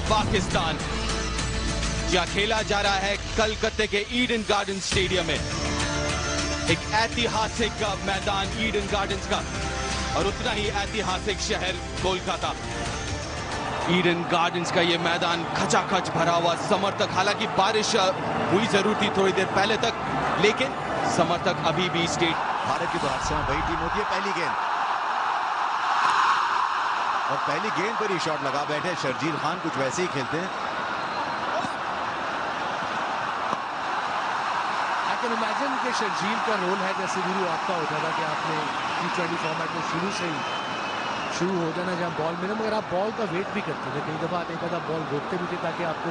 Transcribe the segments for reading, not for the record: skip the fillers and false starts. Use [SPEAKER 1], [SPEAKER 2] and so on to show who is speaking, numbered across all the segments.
[SPEAKER 1] पाकिस्तान, जहां खेला जा रहा है कलकत्ते के ईडन गार्डन स्टेडियम में। एक ऐतिहासिक मैदान ईडन गार्डन्स का, और उतना ही ऐतिहासिक शहर कोलकाता। ईडन गार्डन्स का ये मैदान खचाखच भरा हुआ, समर्थक, हालांकि बारिश हुई जरूर थी थोड़ी देर पहले तक, लेकिन समर्थक अभी भी स्टेट।
[SPEAKER 2] भारत की तो हर समय वही टीम होती है, पहली गेंद, और पहली गेंद पर ही शॉट लगा बैठे शर्जील खान, कुछ वैसे ही खेलते हैं।
[SPEAKER 3] I can imagine कि शर्जील का रोल है जैसे गुरु आपका होता था कि आपने T20 फॉर्मेट में शुरू हो जाना जहां बॉल मिले, मगर आप बॉल का वेट भी करते थे। कई दफा एक आधा बॉल रोकते भी थे ताकि आपको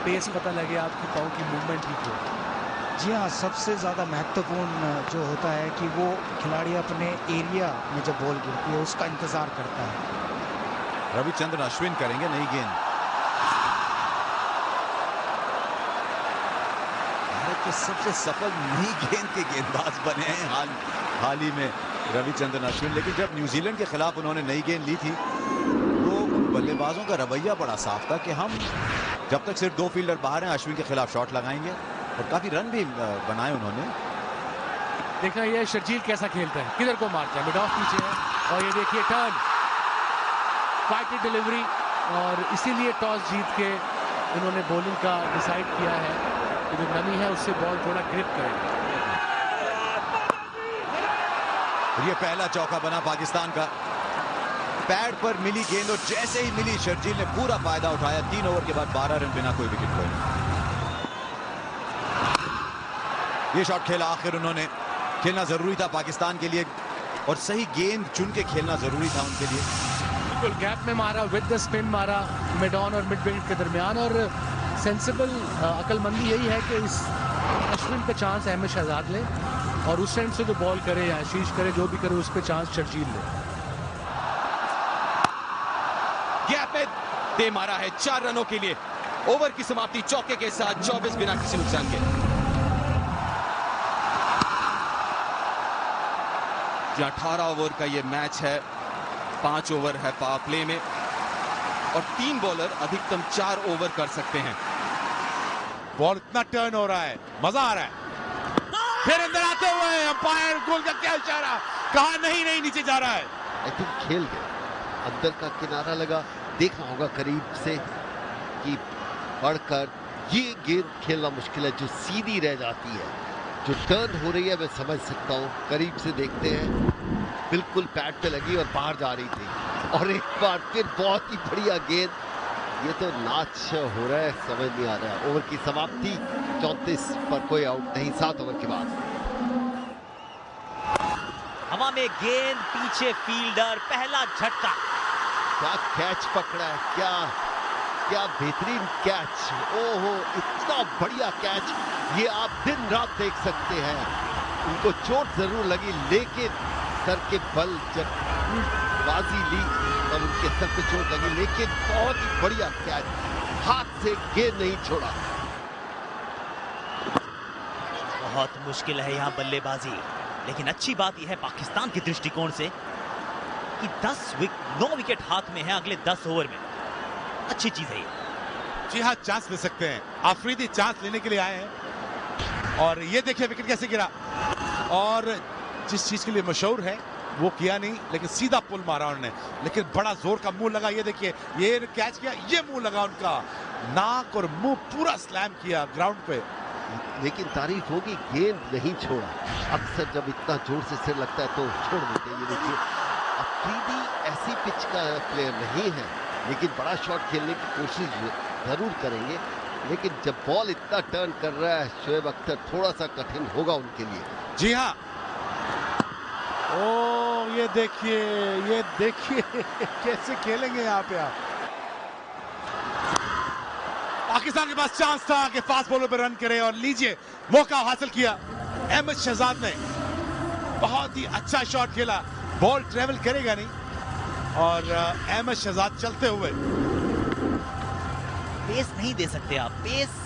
[SPEAKER 3] पेस पता लगे, आपकी पाँव की मूवमेंट ठीक हो।
[SPEAKER 4] जी हाँ, सबसे ज़्यादा महत्वपूर्ण जो होता है कि वो खिलाड़ी अपने एरिया में जब बॉल गिरती है उसका इंतज़ार करता है।
[SPEAKER 2] रविचंद्रन अश्विन करेंगे नई गेंद। भारत के सबसे सफल नई गेंद के गेंदबाज बने हैं हाल ही में रविचंद्रन अश्विन, लेकिन जब न्यूजीलैंड के खिलाफ उन्होंने नई गेंद ली थी तो उन बल्लेबाजों का रवैया बड़ा साफ था कि हम जब तक सिर्फ 2 फील्डर बाहर हैं अश्विन के खिलाफ शॉट लगाएंगे, और काफी रन भी बनाए उन्होंने।
[SPEAKER 3] देखना ये शर्जील कैसा खेलता है, किधर को मारता है, मिड ऑफ पीछे है, और ये देखिए टर्न, फाइटेड डिलीवरी, और इसीलिए टॉस जीत के उन्होंने बॉलिंग का डिसाइड किया है कि जो नमी है उससे बॉल थोड़ा ग्रिप करें।
[SPEAKER 2] ये पहला चौका बना पाकिस्तान का। पैड पर मिली गेंद और जैसे ही मिली शर्जील ने पूरा फायदा उठाया। 3 ओवर के बाद 12 रन बिना कोई विकेट खोए। ये शॉट खेला आखिर उन्होंने, खेलना जरूरी था पाकिस्तान के लिए, और सही गेंद चुन के खेलना जरूरी था उनके लिए।
[SPEAKER 3] बिल्कुल गैप में मारा, विद द स्पिन मारा, मिड ऑन और मिड विकेट के दरमियान, और सेंसिबल अकलमंदी यही है कि इस अश्विन पे चांस अहमद शहजाद ले, और उस एंड से जो बॉल करे या आशीष करे, जो भी करे, उस पे चांस शर्जील ले।
[SPEAKER 1] गैप में दे मारा है 4 रनों के लिए। ओवर की समाप्ति चौके के साथ 24 बिना किसी नुकसान के। 18 ओवर का ये मैच है, 5 ओवर है पावर प्ले में, और 3 बॉलर अधिकतम 4 ओवर कर सकते हैं।
[SPEAKER 5] बॉल इतना टर्न हो रहा है, मजा आ रहा है। फिर अंदर आते हुए अंपायर गोल का क्या इशारा, कहा नहीं नीचे जा रहा है।
[SPEAKER 6] आई थिंक खेल गए, अंदर का किनारा लगा, देखना होगा करीब से कि पढ़कर ये गेंद खेलना मुश्किल है जो सीधी रह जाती है। जो टर्न हो रही है मैं समझ सकता हूँ, करीब से देखते हैं, बिल्कुल पैड पे लगी और बाहर जा रही थी, और एक बार फिर बहुत ही बढ़िया गेंद। ये तो नाच हो रहा है, समझ नहीं आ रहा। ओवर की समाप्ति 34 पर कोई आउट नहीं, 7 ओवर के बाद।
[SPEAKER 7] हवा में गेंद, पीछे फील्डर, पहला झटका।
[SPEAKER 6] क्या कैच पकड़ा है, क्या बेहतरीन कैच। ओहो, इतना बढ़िया कैच, ये आप दिन रात देख सकते हैं। उनको चोट जरूर लगी, लेकिन सर के बल जब बाजी ली तब उनके सर पे चोट लगी, लेकिन बहुत ही बढ़िया कैच, हाथ से गेंद नहीं छोड़ा।
[SPEAKER 7] बहुत मुश्किल है यहाँ बल्लेबाजी, लेकिन अच्छी बात यह है पाकिस्तान के दृष्टिकोण से कि 9 विकेट हाथ में है अगले 10 ओवर में। अच्छी चीज है ये।
[SPEAKER 5] जी हाँ, चांस ले सकते हैं, आफरीदी चांस लेने के लिए आए हैं, और ये देखिए विकेट कैसे गिरा, और जिस चीज के लिए मशहूर है वो किया नहीं, लेकिन सीधा पुल मारा उन्होंने, लेकिन बड़ा जोर का मुंह लगा। ये देखिए, ये कैच किया, ये मुंह लगा उनका, नाक और मुंह पूरा स्लैम किया ग्राउंड पे।
[SPEAKER 6] लेकिन तारीफ होगी, गेंद नहीं छोड़ा। अक्सर जब इतना जोर से सिर लगता है तो छोड़ देते हैं। ये देखिए, अफरीदी ऐसी पिच का प्लेयर नहीं है, लेकिन बड़ा शॉट खेलने की कोशिश जरूर करेंगे, लेकिन जब बॉल इतना टर्न कर रहा है शोएब अख्तर, थोड़ा सा कठिन होगा उनके लिए।
[SPEAKER 5] जी हाँ, ओ ये देखिए कैसे खेलेंगे यहाँ पे आप। पाकिस्तान के पास चांस था कि फास्ट बॉलर पर रन करे, और लीजिए मौका हासिल किया अहमद शहजाद ने। बहुत ही अच्छा शॉट खेला, बॉल ट्रेवल करेगा नहीं, और अहमद शहजाद चलते हुए।
[SPEAKER 7] पेस नहीं दे सकते आप, पेस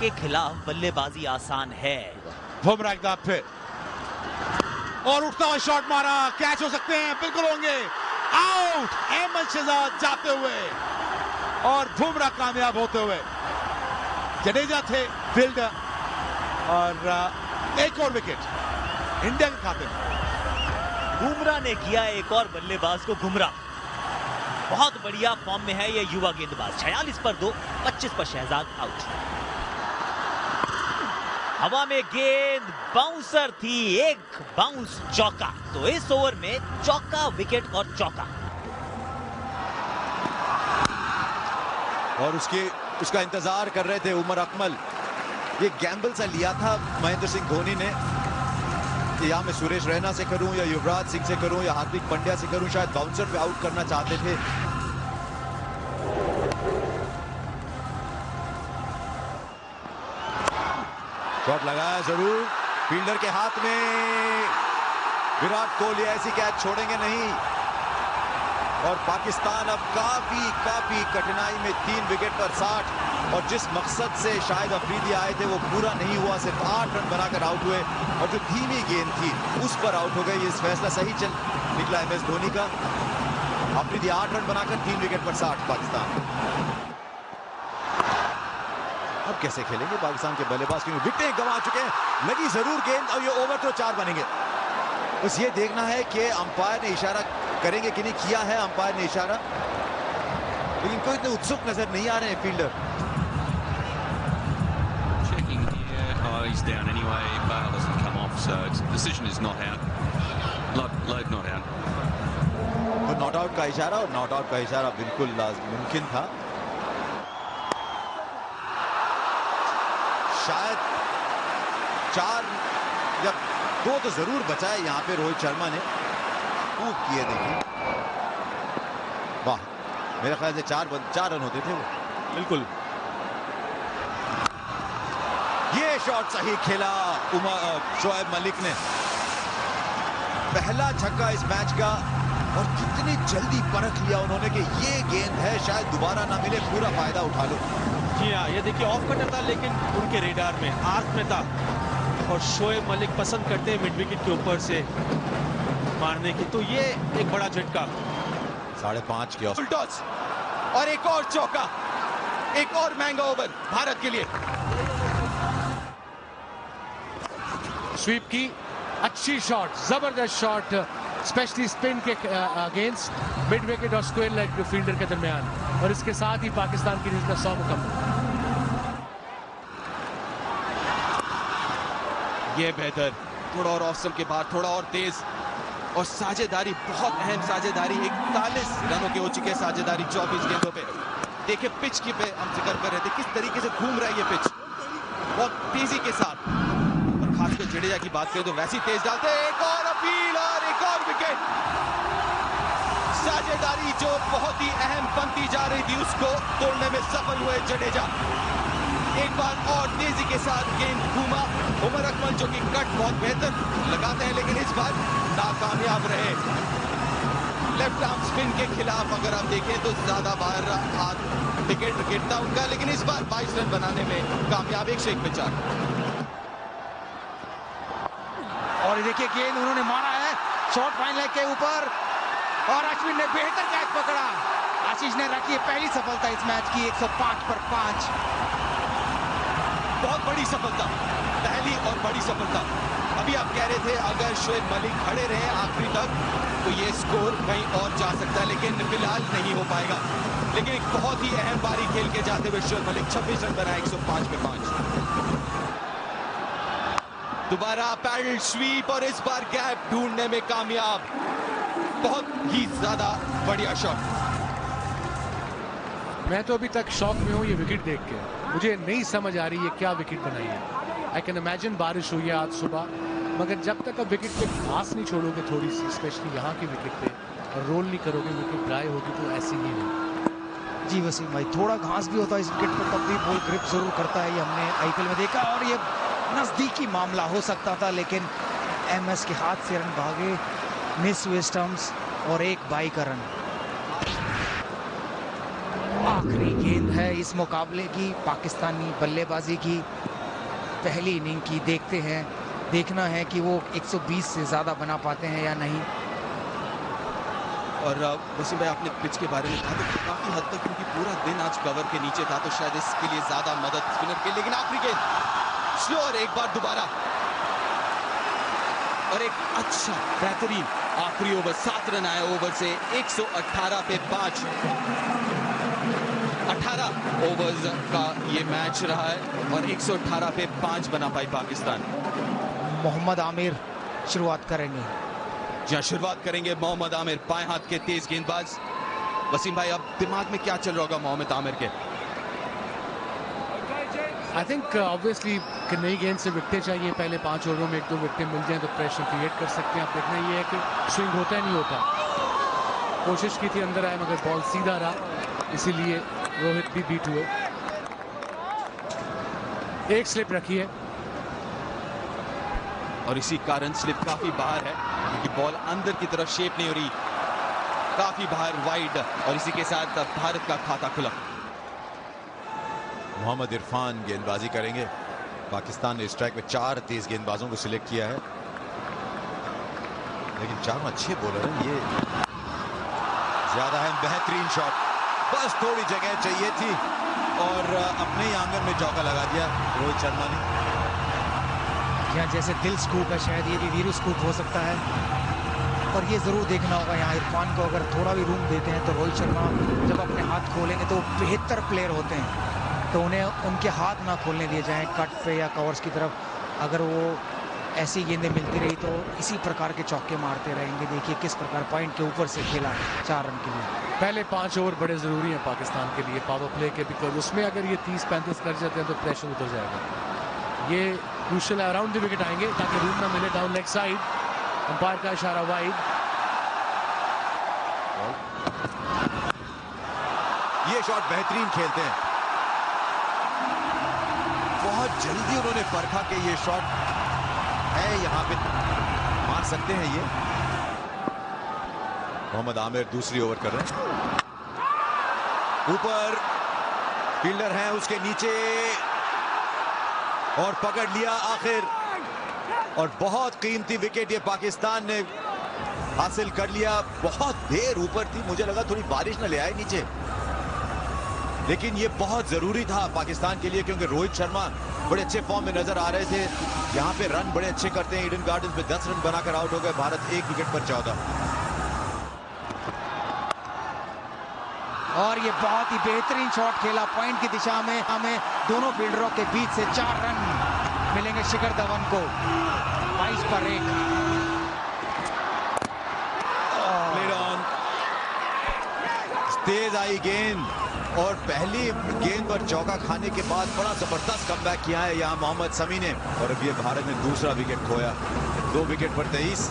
[SPEAKER 7] के खिलाफ बल्लेबाजी आसान है।
[SPEAKER 5] बुमराह एक दफा फिर, और उठता हुआ शॉट मारा, कैच हो सकते हैं, बिल्कुल होंगे, आउट। अहमद शहजाद जाते हुए और बुमराह कामयाब होते हुए। जडेजा थे फील्डर और एक और विकेट इंडिया के खाते में।
[SPEAKER 7] बुमराह ने किया एक और बल्लेबाज को गुमराह। बहुत बढ़िया फॉर्म में है ये युवा गेंदबाज। 46 पर 2, 25 पर शहजाद आउट। हवा में गेंद बाउंसर थी, एक बाउंस चौका। तो इस ओवर में चौका, विकेट और चौका।
[SPEAKER 2] और उसका इंतजार कर रहे थे उमर अकमल। ये गैम्बल सा लिया था महेंद्र सिंह धोनी ने कि या मैं सुरेश रैना से करूं या युवराज सिंह से करूं या हार्दिक पांड्या से करूं। शायद बाउंसर पे आउट करना चाहते थे। शॉट लगाया जरूर, फील्डर के हाथ में। विराट कोहली ऐसी कैच छोड़ेंगे नहीं। और पाकिस्तान अब काफी कठिनाई में 3 विकेट पर 60। और जिस मकसद से शाहिद अफरीदी आए थे वो पूरा नहीं हुआ। सिर्फ 8 रन बनाकर आउट हुए और जो धीमी गेंद थी उस पर आउट हो गए। ये फैसला सही चल निकला MS धोनी का। अफरीदी 8 रन बनाकर 3 विकेट पर 60 पाकिस्तान। अब कैसे खेलेंगे पाकिस्तान के बल्लेबाज, क्योंकि विकेटें गंवा चुके हैं। लगी जरूर गेंद और ये ओवर तो 4 बनेंगे। बस ये देखना है कि अंपायर ने इशारा करेंगे कि नहीं। किया है अंपायर ने इशारा, लेकिन कोई इतने उत्सुक नजर नहीं आ रहे हैं fielder.
[SPEAKER 8] Checking here. Oh, he's down anyway. Bale doesn't come off, so decision is not out. Load not out.
[SPEAKER 2] तो नॉट आउट का इशारा, और नॉट आउट का इशारा बिल्कुल मुमकिन था। शायद 4 या 2 तो जरूर बचाए यहां पे रोहित शर्मा ने। खूब किए, देखिए वाह। मेरे ख्याल से 4 रन होते थे वो।
[SPEAKER 1] बिल्कुल।
[SPEAKER 2] ये शॉट सही खेला शोएब मलिक ने। पहला छक्का इस मैच का, और कितनी जल्दी परख लिया उन्होंने कि ये गेंद है, शायद दोबारा ना मिले, पूरा फायदा उठा लो।
[SPEAKER 1] जी हाँ, ये देखिए ऑफ कटर था लेकिन उनके रेडार में, आर्क में था। और शोएब मलिक पसंद करते हैं मिड विकेट के ऊपर से मारने की, तो ये एक बड़ा झटका।
[SPEAKER 2] 5.5 की
[SPEAKER 1] फुल टॉस और एक और चौका, एक और महंगा ओवर भारत के लिए।
[SPEAKER 3] स्वीप की अच्छी शॉट, जबरदस्त शॉट, स्पेशली स्पिन के अगेंस्ट मिड विकेट और स्क्वायर लेग फील्डर के दरमियान। और इसके साथ ही पाकिस्तान की जीत का 100 मुकम्मल।
[SPEAKER 1] ये बेहतर, थोड़ा और ऑफ स्टंप के बाद थोड़ा और तेज, और साझेदारी, बहुत अहम साझेदारी। 41 रनों के हो चुके हैं साझेदारी 24 गेंदों पे। देखिए पिच की पे हम जिक्र कर रहे थे, किस तरीके से घूम रहा है ये पिच, बहुत तेजी के साथ। और खासकर जडेजा की बात करें तो वैसी तेज डालते हैं। एक और अपील और एक और विकेट। साझेदारी जो बहुत ही अहम बनती जा रही थी उसको तोड़ने में सफल हुए जडेजा। एक बार और तेजी के साथ गेंद घूमा। उमर अकमल जो कि कट बहुत बेहतर लगाते हैं, लेकिन इस बार नाकामयाब रहे। लेफ्ट आर्म स्पिन के खिलाफ अगर आप देखें तो ज्यादा बाहर हाथ विकेट था उनका, लेकिन इस बार 22 रन बनाने में कामयाब। 101 पे 4।
[SPEAKER 4] और देखिए गेंद उन्होंने मारा है शॉर्ट फाइन लेग के ऊपर, और अश्विन ने बेहतर कैच पकड़ा। आशीष ने रखी पहली सफलता इस मैच की, 105 पर 5।
[SPEAKER 1] बहुत बड़ी सफलता, पहली और बड़ी सफलता। अभी आप कह रहे थे अगर शोएब मलिक खड़े रहे आखिरी तक तो ये स्कोर कहीं और जा सकता है, लेकिन फिलहाल नहीं हो पाएगा। लेकिन एक बहुत ही अहम पारी खेल के जाते हुए शोएब मलिक 26 रन बनाए 105 पे 5। दोबारा पैडल स्वीप और इस बार गैप ढूंढने में कामयाब। बहुत ही ज्यादा बढ़िया शॉट।
[SPEAKER 3] मैं तो अभी तक शॉक में हूँ ये विकेट देख के। मुझे नहीं समझ आ रही है क्या विकेट बनाई है। आई कैन इमेजिन बारिश हुई है आज सुबह, मगर जब तक अब विकेट पे घास नहीं छोड़ोगे थोड़ी सी, स्पेशली यहाँ की विकेट पे, और रोल नहीं करोगे, विकेट ड्राई होगी तो ऐसी ही नहीं।
[SPEAKER 4] जी वसीम भाई, थोड़ा घास भी होता है इस विकेट पर तब भी बॉल ग्रिप जरूर करता है, ये हमने IPL में देखा। और ये नजदीकी मामला हो सकता था, लेकिन MS के हाथ से रन भागे, मिस हुए स्टंप्स और एक बाई का रन। आखिरी गेंद है इस मुकाबले की, पाकिस्तानी बल्लेबाजी की पहली इनिंग की। देखते हैं, देखना है कि वो 120 से ज्यादा बना पाते हैं या नहीं।
[SPEAKER 1] और वसीम भाई, आपने पिच के बारे में कहा तो काफी हद तक, क्योंकि पूरा दिन आज कवर के नीचे था, तो शायद इसके लिए ज्यादा मदद स्पिनर के, लेकिन आखिरी गेंद स्लो और एक बार दोबारा और एक अच्छा बेहतरीन आखिरी ओवर। 7 रन आए ओवर से, 118 पे 5। 18 ओवर्स का ये मैच रहा है और 118 पे 5 बना पाई पाकिस्तान।
[SPEAKER 4] मोहम्मद आमिर शुरुआत करेंगे।
[SPEAKER 1] जहां शुरुआत करेंगे मोहम्मद आमिर, बाएं हाथ के तेज गेंदबाज। वसीम भाई, अब दिमाग में क्या चल रहा होगा मोहम्मद आमिर के?
[SPEAKER 3] आई थिंक ऑब्वियसली कि नई गेंद से विकेटें चाहिए। पहले 5 ओवरों में 1-2 विकेटें मिल जाएं तो प्रेशर क्रिएट कर सकते हैं। अब देखना ये है कि स्विंग होता है नहीं होता। कोशिश की थी अंदर आए, मगर बॉल सीधा रहा, इसीलिए रोहित भी बीट हुए। एक स्लिप रखी है
[SPEAKER 1] और इसी कारण स्लिप काफी बाहर है, क्योंकि बॉल अंदर की तरफ शेप नहीं हो रही, काफी बाहर वाइड, और इसी के साथ भारत का खाता खुला।
[SPEAKER 2] मोहम्मद इरफान गेंदबाजी करेंगे। पाकिस्तान ने स्ट्राइक में 4 तेज गेंदबाजों को सिलेक्ट किया है, लेकिन 4 अच्छे बॉलर हैं। ये ज्यादा है, बेहतरीन शॉट, बस थोड़ी जगह चाहिए थी और अपने ही आंगन में चौका लगा दिया रोहित शर्मा ने।
[SPEAKER 4] यहाँ जैसे दिल स्कूप है, शायद ये भी वीरू स्कूप हो सकता है, और ये जरूर देखना होगा यहाँ इरफान को। अगर थोड़ा भी रूम देते हैं तो रोहित शर्मा जब अपने हाथ खोलेंगे तो बेहतर प्लेयर होते हैं, तो उन्हें उनके हाथ ना खोलने दिए जाएं कट पे या कवर्स की तरफ। अगर वो ऐसी गेंदें मिलती रही तो इसी प्रकार के चौके मारते रहेंगे। देखिए किस प्रकार पॉइंट के ऊपर से खेला 4 रन के लिए।
[SPEAKER 3] पहले 5 ओवर बड़े जरूरी हैं पाकिस्तान के लिए पावर प्ले के, बिकॉज उसमें अगर ये 30-35 कर जाते हैं तो प्रेशर उतर जाएगा। ये क्रूशियल है, अराउंड द विकेट आएंगे ताकि रूम ना मिले। डाउन लेग साइड, अंपायर का इशारा वाइड।
[SPEAKER 2] ये शॉट बेहतरीन खेलते हैं, बहुत जल्दी उन्होंने परखा कि ये शॉट है, यहां पे मार सकते हैं ये। मोहम्मद आमिर दूसरी ओवर कर रहे हैं। ऊपर फील्डर हैं, उसके नीचे, और पकड़ लिया आखिर, और बहुत कीमती विकेट ये पाकिस्तान ने हासिल कर लिया। बहुत देर ऊपर थी, मुझे लगा थोड़ी बारिश न ले आए नीचे, लेकिन ये बहुत जरूरी था पाकिस्तान के लिए, क्योंकि रोहित शर्मा बड़े अच्छे फॉर्म में नजर आ रहे थे। यहां पे रन बड़े अच्छे करते हैं। ईडन गार्डन्स में 10 रन बनाकर आउट हो गए भारत, 1 विकेट पर 14।
[SPEAKER 4] और ये बहुत ही बेहतरीन शॉट खेला पॉइंट की दिशा में। हमें दोनों फील्डरों के बीच से 4 रन मिलेंगे शिखर धवन को। 22 पर 1।
[SPEAKER 2] तेज आई गेंद, और पहली गेंद पर चौका खाने के बाद बड़ा जबरदस्त कमबैक किया है यहाँ मोहम्मद शमी ने, और अब ये भारत ने दूसरा विकेट खोया। 2 विकेट पर 23,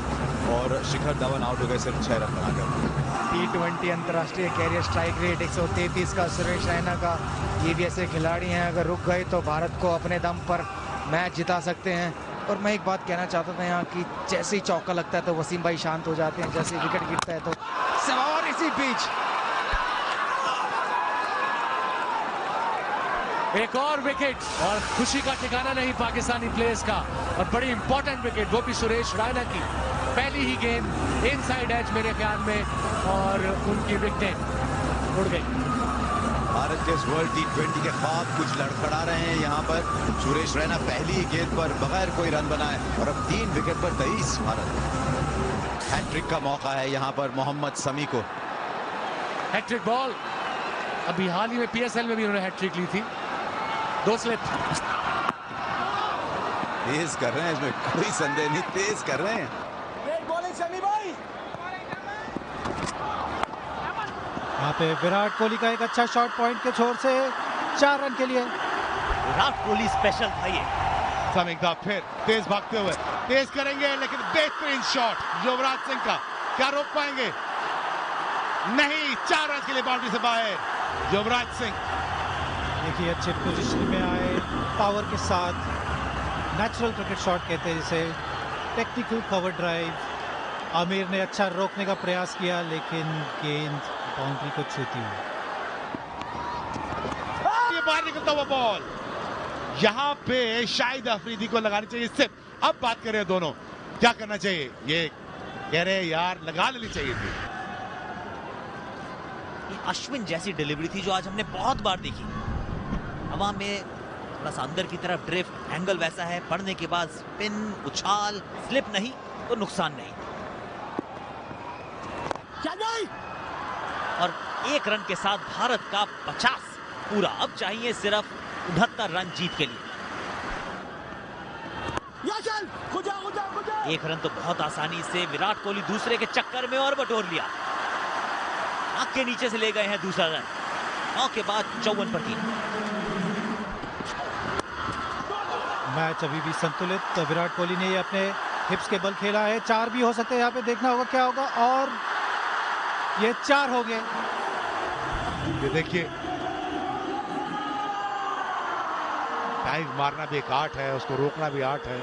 [SPEAKER 2] और शिखर धवन आउट हो गए सिर्फ 6 रन बनाकर।
[SPEAKER 4] T20 अंतर्राष्ट्रीय कैरियर स्ट्राइक रेट 133 का सुरेश रैना का। ये भी ऐसे खिलाड़ी हैं, अगर रुक गए तो भारत को अपने दम पर मैच जिता सकते हैं। और मैं एक बात कहना चाहता था यहाँ कि जैसे ही चौका लगता है तो वसीम भाई शांत हो जाते हैं, जैसे विकेट गिरता है तो। और इसी बीच
[SPEAKER 3] एक और विकेट, और खुशी का ठिकाना नहीं पाकिस्तानी प्लेयर्स का, और बड़ी इंपॉर्टेंट विकेट, वो भी सुरेश रैना की। पहली ही गेंद इनसाइड एज मेरे ख्याल में, और उनकी विकेटें उड़ गई।
[SPEAKER 2] भारत के इस वर्ल्ड T20 के ख्वाब कुछ लड़खड़ा रहे हैं यहाँ पर। सुरेश रैना पहली ही गेंद पर बगैर कोई रन बनाए, और अब 3 विकेट पर 23 भारत। हैट्रिक का मौका है यहाँ पर मोहम्मद शमी को।
[SPEAKER 3] हैट्रिक बॉल, अभी हाल ही में PSL में भी उन्होंने हैट्रिक ली थी। 2 स्लिप
[SPEAKER 2] तेज कर रहे हैं, इसमें कोई संदेह नहीं, तेज कर रहे हैं।
[SPEAKER 9] यहाँ पे विराट कोहली का एक अच्छा शॉट पॉइंट के छोर से 4 रन के लिए।
[SPEAKER 7] विराट कोहली स्पेशल था ये।
[SPEAKER 5] समीकदा फिर तेज भागते हुए तेज करेंगे, लेकिन बेहतरीन शॉट युवराज सिंह का, क्या रोक पाएंगे? नहीं, 4 रन के लिए बाउंड्री से बाहर युवराज सिंह।
[SPEAKER 9] देखिए अच्छे पोजीशन में आए, पावर के साथ, नेचुरल क्रिकेट शॉट कहते हैं जिसे, टेक्निकल कवर ड्राइव। आमिर ने अच्छा रोकने का प्रयास किया, लेकिन गेंद बाउंड्री को छूती हुई।
[SPEAKER 5] ये बाहर निकलता हुआ बॉल, यहाँ पे शाहिद अफरीदी को लगानी चाहिए सिर्फ। अब बात करें दोनों, क्या करना चाहिए? ये कह रहे यार लगा लेनी चाहिए थी।
[SPEAKER 7] ये अश्विन जैसी डिलीवरी थी जो आज हमने बहुत बार देखी। हवा में थोड़ा सा अंदर की तरफ ड्रिफ्ट, एंगल वैसा है, पड़ने के बाद स्पिन, उछाल, स्लिप नहीं तो नुकसान नहीं। और 1 रन के साथ भारत का 50 पूरा। अब चाहिए सिर्फ 69 रन जीत के लिए। 1 रन तो बहुत आसानी से विराट कोहली दूसरे के चक्कर में और बटोर लिया। आंख के नीचे से ले गए हैं दूसरा रन। 9 के बाद 54 पर 3।
[SPEAKER 9] मैच अभी भी संतुलित। तो विराट कोहली ने ये अपने हिप्स के बल खेला है। 4 भी हो सकते हैं, यहाँ पे देखना होगा क्या होगा। और ये 4 हो गए।
[SPEAKER 5] ये देखिए, डाइव मारना भी एक आर्ट है, उसको रोकना भी आर्ट है।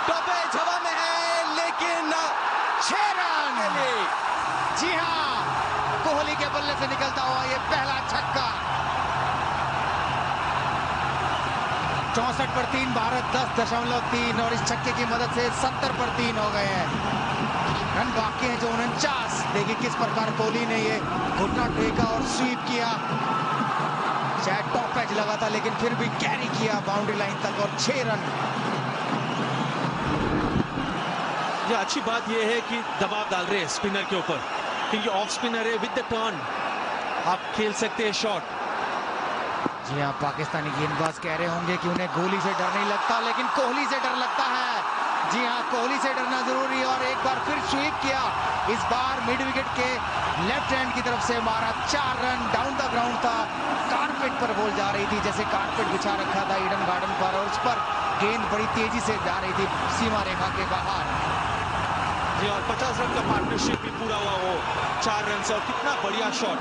[SPEAKER 1] टॉपेज हवा में है, लेकिन
[SPEAKER 4] 6 रन। जी हाँ, कोहली के बल्ले से निकलता हुआ ये पहला छक्का। 64 पर 3, भारत 10.3 और इस छक्के की मदद से 70 पर 3 हो गए हैं। रन बाकी हैं जो 49। देखिए किस प्रकार कोहली ने ये घुटना टेका और स्वीप किया। शायद टॉप एज लगा था लेकिन फिर भी कैरी किया बाउंड्री लाइन तक और 6 रन।
[SPEAKER 1] ये अच्छी बात यह है कि दबाव डाल रहे हैं स्पिनर के ऊपर, क्योंकि ऑफ स्पिनर है। विद द टर्न आप खेल सकते हैं शॉट।
[SPEAKER 4] जी हाँ, पाकिस्तानी गेंदबाज कह रहे होंगे कि उन्हें गोली से डर नहीं लगता, लेकिन कोहली से डर लगता है। जी हाँ, कोहली से डरना जरूरी है। और एक बार फिर स्वीप किया, इस बार मिड विकेट के लेफ्ट हैंड की तरफ से मारा। 4 रन। डाउन द ग्राउंड था, कारपेट पर बॉल जा रही थी, जैसे कारपेट बिछा रखा था ईडन गार्डन पर, और उस पर गेंद बड़ी तेजी से जा रही थी सीमा रेखा के बाहर।
[SPEAKER 1] जी, और 50 रन का पार्टनरशिप भी पूरा हुआ वो 4 रन से। और कितना बढ़िया शॉट।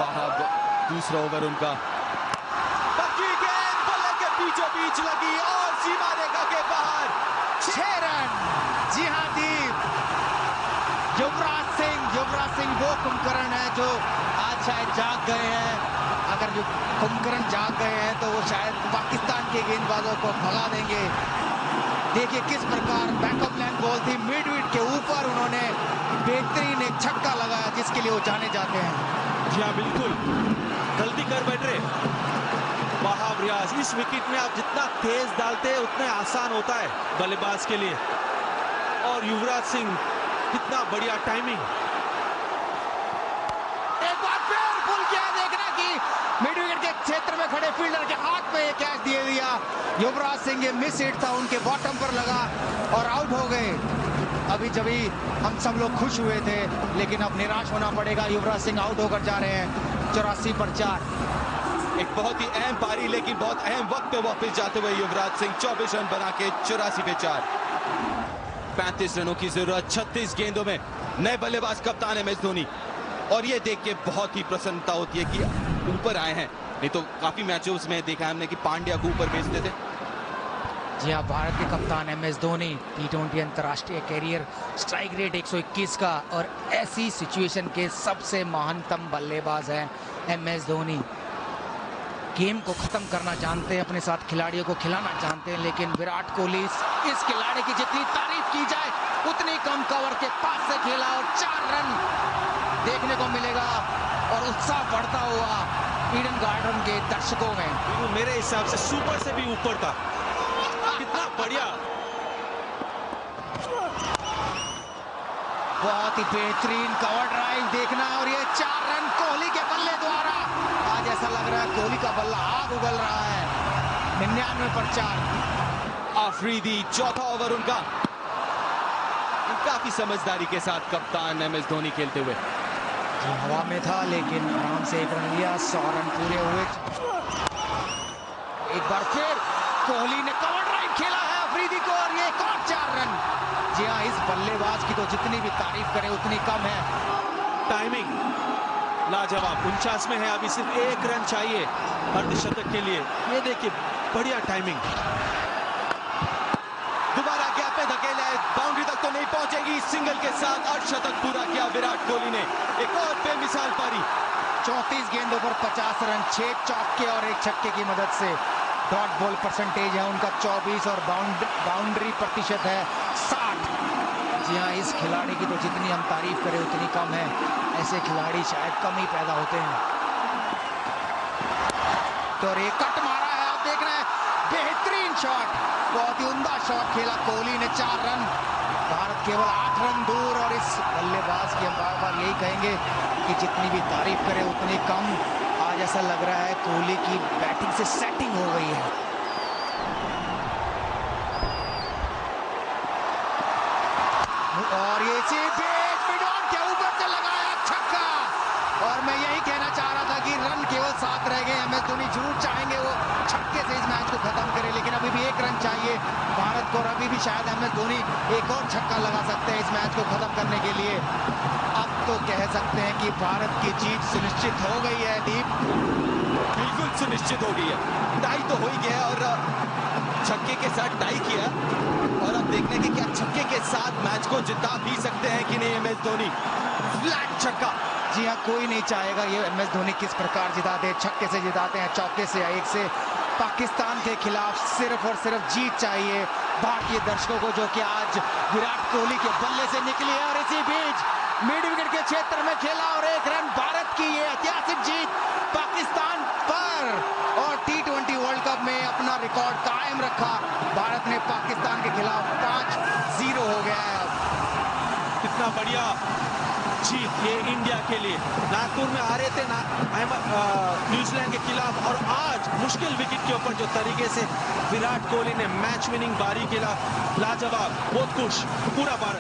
[SPEAKER 1] वहाब दूसरा ओवर उनका, पक्की गेंद बल्ले के बीचों बीच लगी और सीमा रेखा के बाहर।
[SPEAKER 4] 6 रन। जी हाँ दीप, युवराज सिंह वो कुंभकर्ण है जो आज शायद जाग गए हैं। अगर जो कुंभकर्ण जाग गए हैं तो वो शायद पाकिस्तान के गेंदबाजों को भगा देंगे। देखिए किस प्रकार बैकअप लेंथ बॉल थी, मिड विकेट के ऊपर उन्होंने बेहतरीन एक छक्का लगाया जिसके लिए वो जाने जाते हैं।
[SPEAKER 1] जी हाँ, बिल्कुल गलती कर बैठ रहे वहाब रियाज। इस विकेट में आप जितना तेज डालते हैं उतना आसान होता है बल्लेबाज के लिए। और युवराज सिंह, कितना बढ़िया टाइमिंग।
[SPEAKER 4] एक बार फिर पुल किया, देखना कि मिड विकेट के क्षेत्र में खड़े फील्डर के हाथ में ये कैच दे दिया युवराज सिंह। ये मिस हिट था, उनके बॉटम पर लगा और आउट हो गए। अभी जभी हम सब लोग खुश हुए थे, लेकिन अब निराश होना पड़ेगा। युवराज सिंह आउट होकर जा रहे हैं 84 पर 4।
[SPEAKER 1] एक बहुत ही अहम पारी, लेकिन बहुत अहम वक्त पे वापस जाते हुए युवराज सिंह 24 रन बना के 84 पे 4। 35 रनों की जरूरत 36 गेंदों में। नए बल्लेबाज कप्तान MS धोनी, और ये देख के बहुत ही प्रसन्नता होती है कि ऊपर आए हैं। नहीं तो काफी मैचेस में देखा हमने कि पांड्या को ऊपर भेजते थे।
[SPEAKER 4] जी हाँ, भारत के कप्तान MS धोनी, T20 अंतर्राष्ट्रीय कैरियर, स्ट्राइक रेट 121 का, और ऐसी सिचुएशन के सबसे महानतम बल्लेबाज हैं MS धोनी। गेम को खत्म करना जानते हैं, अपने साथ खिलाड़ियों को खिलाना जानते हैं, लेकिन विराट कोहली इस खिलाड़ी की जितनी तारीफ की जाए उतनी कम। कवर के पास से खेला और 4 रन देखने को मिलेगा और उत्साह बढ़ता हुआ ईडन गार्डन के दर्शकों में।
[SPEAKER 1] मेरे हिसाब से सुपर से भी ऊपर था। कितना बढ़िया,
[SPEAKER 4] बहुत ही बेहतरीन कवर ड्राइव देखना। और ये 4 रन कोहली के बल्ले द्वारा। आज ऐसा लग रहा है कोहली का बल्ला आग उगल रहा है। 99 पर 4।
[SPEAKER 1] आफरीदी चौथा ओवर उनका। काफी समझदारी के साथ कप्तान MS धोनी खेलते हुए।
[SPEAKER 4] हवा में था लेकिन आराम से 1 रन लिया। 100 रन पूरे हुए। एक बार फिर कोहली ने कवर ड्राइव खेला है अफरीदी को, और ये एक और 4 रन। जी हाँ, इस बल्लेबाज की तो जितनी भी तारीफ करें उतनी कम है।
[SPEAKER 1] टाइमिंग लाजवाब। 49 में है, अभी सिर्फ 1 रन चाहिए अर्धशतक के लिए। ये देखिए बढ़िया टाइमिंग। दोबारा गैप में धकेला है, बाउंड्री तक तो नहीं पहुंचेगी। सिंगल के साथ अर्धशतक पूरा किया विराट कोहली ने। एक और बेमिसाल पारी।
[SPEAKER 4] 34 गेंदों पर 50 रन, 6 चौके और 1 छक्के की मदद से। डॉट बॉल परसेंटेज है उनका 24 और बाउंड्री प्रतिशत है 60। जी हाँ, इस खिलाड़ी की तो जितनी हम तारीफ करें उतनी कम है। ऐसे खिलाड़ी शायद कम ही पैदा होते हैं। तो एक कट मारा है, आप देख रहे हैं, बेहतरीन शॉट, बहुत ही उम्दा शॉट खेला कोहली ने। 4 रन, भारत केवल 8 रन दूर। और इस बल्लेबाज की हम बार बार यही कहेंगे कि जितनी भी तारीफ करें उतनी कम। आज ऐसा लग रहा है कोहली की बैटिंग से सेटिंग हो गई है। और ये मिडॉन के ऊपर से लगाया छक्का। और मैं यही कहना चाह रहा था कि रन केवल 7 रह गए। MS धोनी जरूर चाहेंगे वो छक्के से इस मैच को खत्म करे, लेकिन अभी भी 1 रन चाहिए भारत को। और अभी भी शायद MS धोनी एक और छक्का लगा सकते हैं इस मैच को खत्म करने के लिए। अब तो कह सकते हैं कि भारत की जीत सुनिश्चित हो गई है। दीप,
[SPEAKER 1] बिल्कुल सुनिश्चित हो गई है, टाई तो हो ही गया और छक्के के साथ टाई किया। और अब देखने की क्या छक्के के साथ मैच को जिता भी सकते हैं कि नहीं MS धोनी। फ्लैट छक्का।
[SPEAKER 4] जी हाँ, कोई नहीं चाहेगा ये MS धोनी किस प्रकार जिताते हैं, छक्के से जिताते हैं, चौके से या 1 से। पाकिस्तान के खिलाफ सिर्फ और सिर्फ जीत चाहिए भारतीय दर्शकों को, जो कि आज विराट कोहली के बल्ले से निकली है। और इसी बीच मिड विकेट के क्षेत्र में खेला और 1 रन। भारत की ये ऐतिहासिक जीत पाकिस्तान पर, और T20 वर्ल्ड कप में अपना रिकॉर्ड कायम रखा। भारत ने पाकिस्तान के खिलाफ 5-0 हो गया है। अब
[SPEAKER 1] कितना बढ़िया जीत ये इंडिया के लिए। नागपुर में आ रहे थे न्यूजीलैंड के खिलाफ, और आज मुश्किल विकेट के ऊपर जो तरीके से विराट कोहली ने मैच विनिंग बारी खेला, लाजवाब, बहुत खुश पूरा भारत।